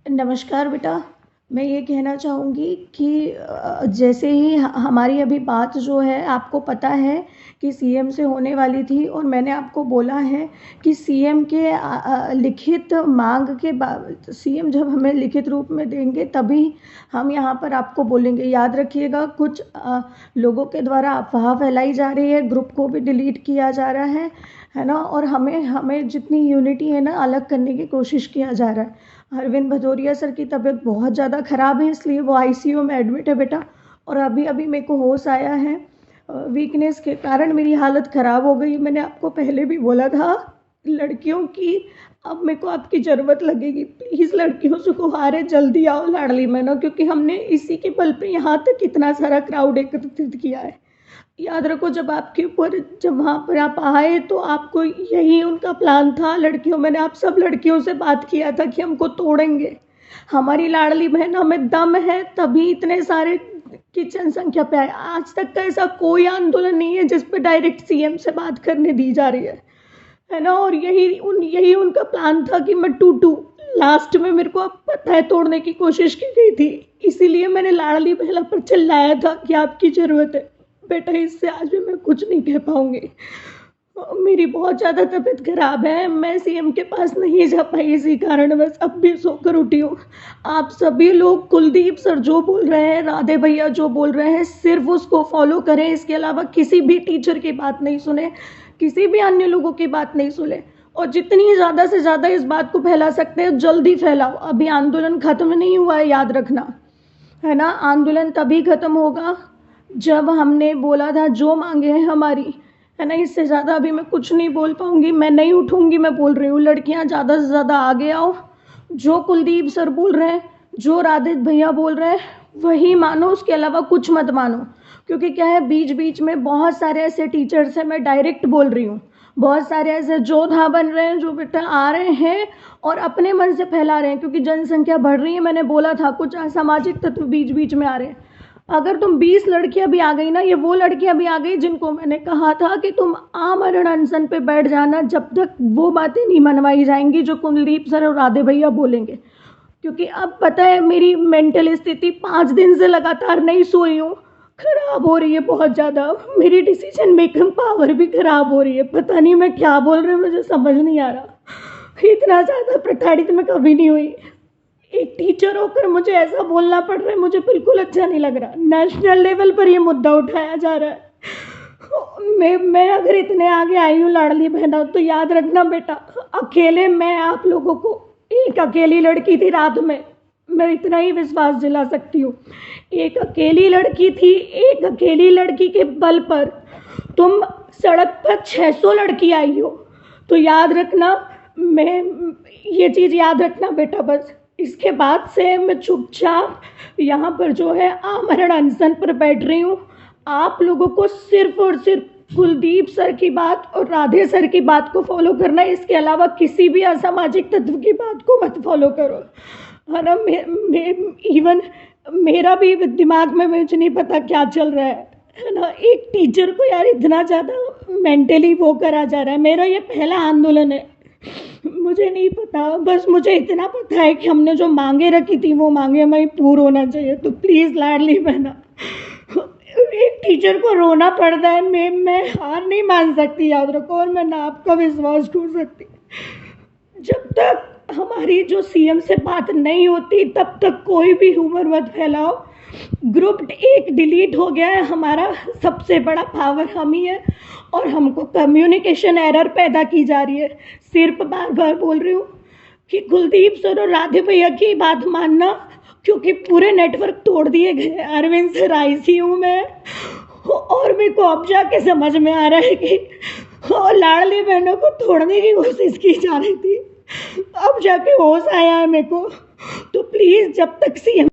नमस्कार बेटा। मैं ये कहना चाहूँगी कि जैसे ही हमारी अभी बात जो है आपको पता है कि सीएम से होने वाली थी और मैंने आपको बोला है कि सीएम के लिखित मांग के बाद सीएम जब हमें लिखित रूप में देंगे तभी हम यहाँ पर आपको बोलेंगे। याद रखिएगा, कुछ लोगों के द्वारा अफवाह फैलाई जा रही है, ग्रुप को भी डिलीट किया जा रहा है ना। और हमें हमें जितनी यूनिटी है ना, अलग करने की कोशिश किया जा रहा है। अरविंद भदौरिया सर की तबीयत बहुत ज़्यादा ख़राब है, इसलिए वो आईसीयू में एडमिट है बेटा। और अभी अभी मेरे को होश आया है। वीकनेस के कारण मेरी हालत ख़राब हो गई। मैंने आपको पहले भी बोला था लड़कियों की, अब मेरे को आपकी ज़रूरत लगेगी। प्लीज़ लड़कियों से गुहार है, जल्दी आओ लाडली बहनों, क्योंकि हमने इसी के बल पे यहाँ तक इतना सारा क्राउड एकत्रित किया है। याद रखो, जब वहाँ पर आप आए तो आपको यही उनका प्लान था। लड़कियों, मैंने आप सब लड़कियों से बात किया था कि हमको तोड़ेंगे। हमारी लाडली बहन, हमें दम है तभी इतने सारे की जनसंख्या पे आए। आज तक का ऐसा कोई आंदोलन नहीं है जिस पे डायरेक्ट सीएम से बात करने दी जा रही है ना। और यही उनका प्लान था कि मैं टूटू। लास्ट में मेरे को अब पता है तोड़ने की कोशिश की गई थी, इसीलिए मैंने लाडली बहन पर चिल्लाया था कि आपकी ज़रूरत है बेटा। इससे आज भी मैं कुछ नहीं कह पाऊंगी। मेरी बहुत ज़्यादा तबीयत खराब है, मैं सीएम के पास नहीं जा पाई इसी कारण, बस अब भी सोकर उठी हूँ। आप सभी लोग कुलदीप सर जो बोल रहे हैं, राधे भैया जो बोल रहे हैं, सिर्फ उसको फॉलो करें। इसके अलावा किसी भी टीचर की बात नहीं सुने, किसी भी अन्य लोगों की बात नहीं सुने। और जितनी ज़्यादा से ज़्यादा इस बात को फैला सकते हैं जल्दी फैलाओ। अभी आंदोलन खत्म नहीं हुआ है, याद रखना, है ना। आंदोलन तभी खत्म होगा जब हमने बोला था जो मांगे हैं हमारी, है ना। इससे ज़्यादा अभी मैं कुछ नहीं बोल पाऊँगी, मैं नहीं उठूँगी। मैं बोल रही हूँ लड़कियाँ ज़्यादा से ज़्यादा आगे आओ। जो कुलदीप सर बोल रहे हैं, जो राधित भैया बोल रहे हैं, वही मानो, उसके अलावा कुछ मत मानो। क्योंकि क्या है, बीच बीच में बहुत सारे ऐसे टीचर्स हैं, मैं डायरेक्ट बोल रही हूँ, बहुत सारे ऐसे जोधा बन रहे हैं जो बेटा आ रहे हैं और अपने मन से फैला रहे हैं। क्योंकि जनसंख्या बढ़ रही है, मैंने बोला था कुछ असामाजिक तत्व बीच बीच में आ रहे हैं। अगर तुम 20 लड़कियां भी आ गई ना, ये वो लड़कियां भी आ गई जिनको मैंने कहा था कि तुम आमरण अनशन पे बैठ जाना जब तक वो बातें नहीं मनवाई जाएंगी जो कुलदीप सर और राधे भैया बोलेंगे। क्योंकि अब पता है मेरी मेंटल स्थिति 5 दिन से लगातार नहीं सोई हूँ, खराब हो रही है बहुत ज़्यादा। मेरी डिसीजन मेकिंग पावर भी खराब हो रही है। पता नहीं मैं क्या बोल रही हूँ, मुझे समझ नहीं आ रहा। इतना ज़्यादा प्रताड़ित मैं कभी नहीं हुई। एक टीचर होकर मुझे ऐसा बोलना पड़ रहा है, मुझे बिल्कुल अच्छा नहीं लग रहा। नेशनल लेवल पर ये मुद्दा उठाया जा रहा है। मैं अगर इतने आगे आई हूँ लाडली बहना, तो याद रखना बेटा, अकेले मैं आप लोगों को, एक अकेली लड़की थी रात में, मैं इतना ही विश्वास दिला सकती हूँ। एक अकेली लड़की थी, एक अकेली लड़की के बल पर तुम सड़क पर 600 लड़की आई हो। तो याद रखना, मैं ये चीज़ याद रखना बेटा। बस इसके बाद से मैं चुपचाप यहाँ पर जो है आमरण अनशन पर बैठ रही हूँ। आप लोगों को सिर्फ और सिर्फ कुलदीप सर की बात और राधे सर की बात को फॉलो करना है। इसके अलावा किसी भी असामाजिक तत्व की बात को मत फॉलो करो, है ना। इवन मेरा भी दिमाग में मुझे नहीं पता क्या चल रहा है ना। एक टीचर को यार इतना ज़्यादा मेंटली वो करा जा रहा है। मेरा ये पहला आंदोलन है, मुझे नहीं पता। बस मुझे इतना पता है कि हमने जो मांगे रखी थी वो मांगे हमारी पूर्ण होना चाहिए। तो प्लीज़ लाडली बहना, एक टीचर को रोना पड़ता है, मैं हार नहीं मान सकती, याद रखो। और मैं ना आपका विश्वास टूट सकती। जब तक हमारी जो सीएम से बात नहीं होती तब तक कोई भी ह्यूमर मत फैलाओ। ग्रुप एक डिलीट हो गया है, हमारा सबसे बड़ा पावर हम ही है और हमको कम्युनिकेशन एरर पैदा की जा रही है। सिर्फ बार बार बोल रही हूँ कि कुलदीप सर और राधे भैया की बात मानना, क्योंकि पूरे नेटवर्क तोड़ दिए गए। अरविंद सर आईसीयू में, और मेरे को अब जाके समझ में आ रहा है कि लाडली बहनों को तोड़ने की कोशिश की जा रही थी। अब जाके होश आया है मेरे को। तो प्लीज़ जब तक सीएम